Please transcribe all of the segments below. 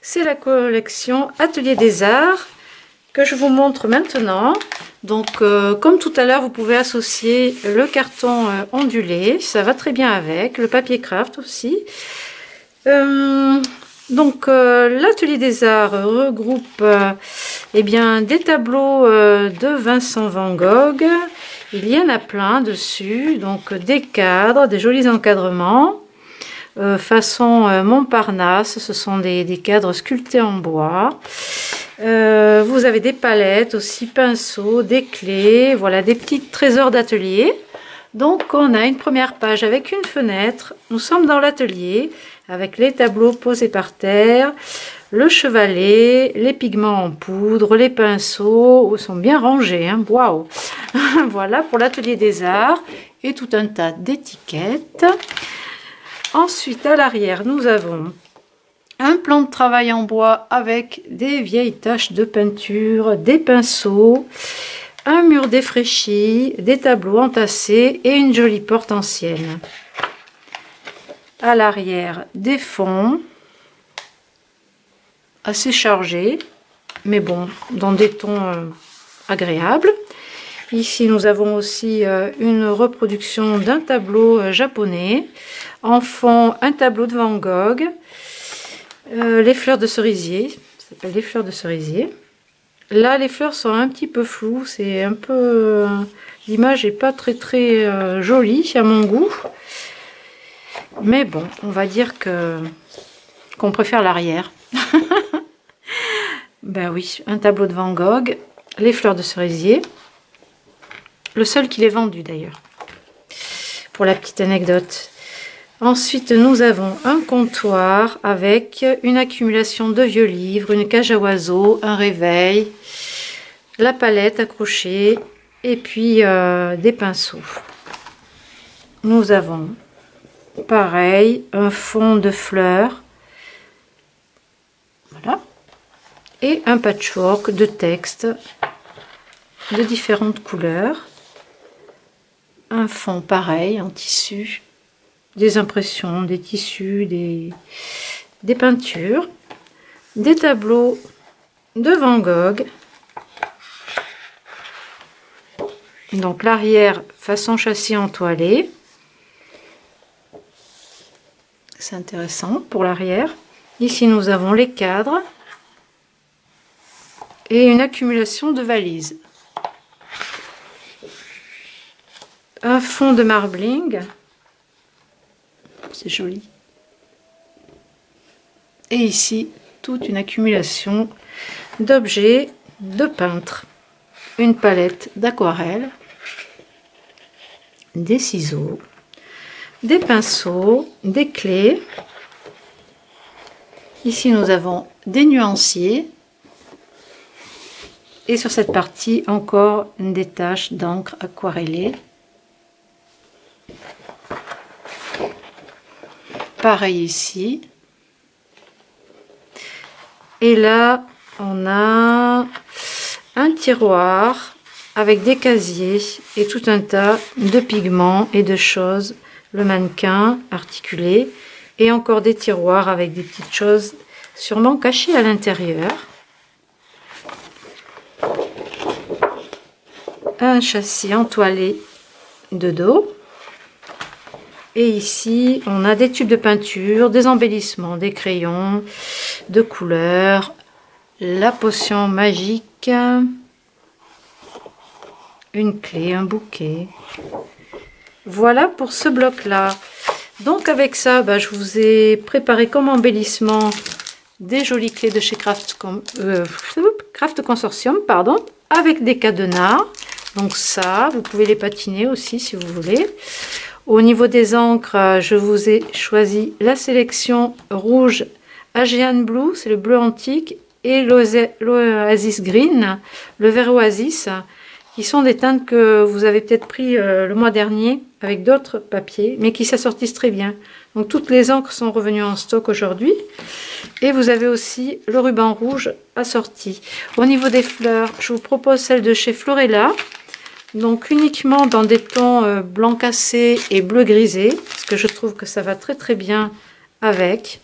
c'est la collection Atelier des Arts que je vous montre maintenant. Donc comme tout à l'heure, vous pouvez associer le carton ondulé, ça va très bien avec, le papier craft aussi. L'Atelier des Arts regroupe eh bien, des tableaux de Vincent van Gogh. Il y en a plein dessus, donc des cadres, des jolis encadrements, façon Montparnasse, ce sont des cadres sculptés en bois. Vous avez des palettes aussi, pinceaux, des clés, voilà des petits trésors d'atelier. Donc on a une première page avec une fenêtre, nous sommes dans l'atelier avec les tableaux posés par terre, le chevalet, les pigments en poudre, les pinceaux sont bien rangés, hein, waouh. Voilà pour l'Atelier des Arts et tout un tas d'étiquettes. Ensuite à l'arrière nous avons un plan de travail en bois avec des vieilles taches de peinture, des pinceaux, un mur défraîchi, des tableaux entassés et une jolie porte ancienne. À l'arrière, des fonds assez chargés, mais bon, dans des tons agréables. Ici, nous avons aussi une reproduction d'un tableau japonais. En fond, un tableau de Van Gogh. Les fleurs de cerisier, ça s'appelle les fleurs de cerisier. Là, les fleurs sont un petit peu floues, c'est un peu... l'image n'est pas très jolie à mon goût. Mais bon, on va dire qu'on préfère l'arrière. Ben oui, un tableau de Van Gogh, les fleurs de cerisier. Le seul qu'il est vendu d'ailleurs, pour la petite anecdote. Ensuite, nous avons un comptoir avec une accumulation de vieux livres, une cage à oiseaux, un réveil, la palette accrochée et puis des pinceaux. Nous avons pareil, un fond de fleurs, voilà, et un patchwork de textes de différentes couleurs. Un fond pareil en tissu, des impressions, des tissus, des peintures, des tableaux de Van Gogh. Donc l'arrière façon châssis entoilé. C'est intéressant pour l'arrière. Ici nous avons les cadres et une accumulation de valises. Un fond de marbling, c'est joli. Et ici, toute une accumulation d'objets de peintre. Une palette d'aquarelle, des ciseaux, des pinceaux, des clés. Ici, nous avons des nuanciers. Et sur cette partie, encore des taches d'encre aquarellée. Pareil ici. Et là, on a un tiroir avec des casiers et tout un tas de pigments et de choses. Le mannequin articulé et encore des tiroirs avec des petites choses sûrement cachées à l'intérieur. Un châssis entoilé de dos. Et ici, on a des tubes de peinture, des embellissements, des crayons, de couleurs, la potion magique, une clé, un bouquet. Voilà pour ce bloc-là. Donc avec ça, je vous ai préparé comme embellissement des jolies clés de chez Craft Consortium, pardon, avec des cadenas. Donc ça, vous pouvez les patiner aussi si vous voulez. Au niveau des encres, je vous ai choisi la sélection rouge Aegean Blue, c'est le bleu antique, et l'Oasis Green, le vert Oasis, qui sont des teintes que vous avez peut-être pris le mois dernier avec d'autres papiers, mais qui s'assortissent très bien. Donc toutes les encres sont revenues en stock aujourd'hui. Et vous avez aussi le ruban rouge assorti. Au niveau des fleurs, je vous propose celle de chez Florella. Donc uniquement dans des tons blanc cassé et bleu grisé, parce que je trouve que ça va très très bien avec.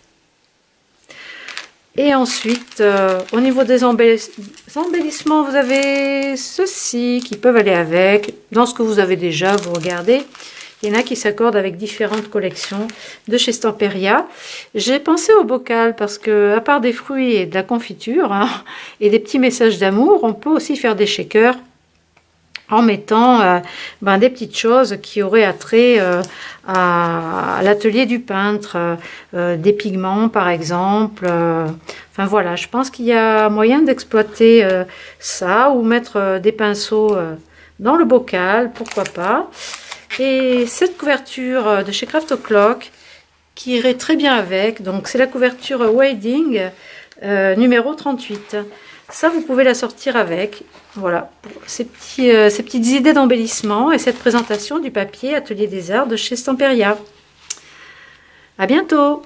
Et ensuite, au niveau des embellissements, vous avez ceux-ci qui peuvent aller avec. Dans ce que vous avez déjà, vous regardez. Il y en a qui s'accordent avec différentes collections de chez Stamperia. J'ai pensé au bocal parce que, à part des fruits et de la confiture, hein, et des petits messages d'amour, on peut aussi faire des shakers en mettant des petites choses qui auraient attrait à l'atelier du peintre, des pigments par exemple. Enfin voilà, je pense qu'il y a moyen d'exploiter ça ou mettre des pinceaux dans le bocal, pourquoi pas. Et cette couverture de chez Craft O'Clock qui irait très bien avec, donc c'est la couverture Wedding numéro 38. Ça, vous pouvez la sortir avec. Voilà, pour ces petites idées d'embellissement et cette présentation du papier Atelier des Arts de chez Stamperia. À bientôt!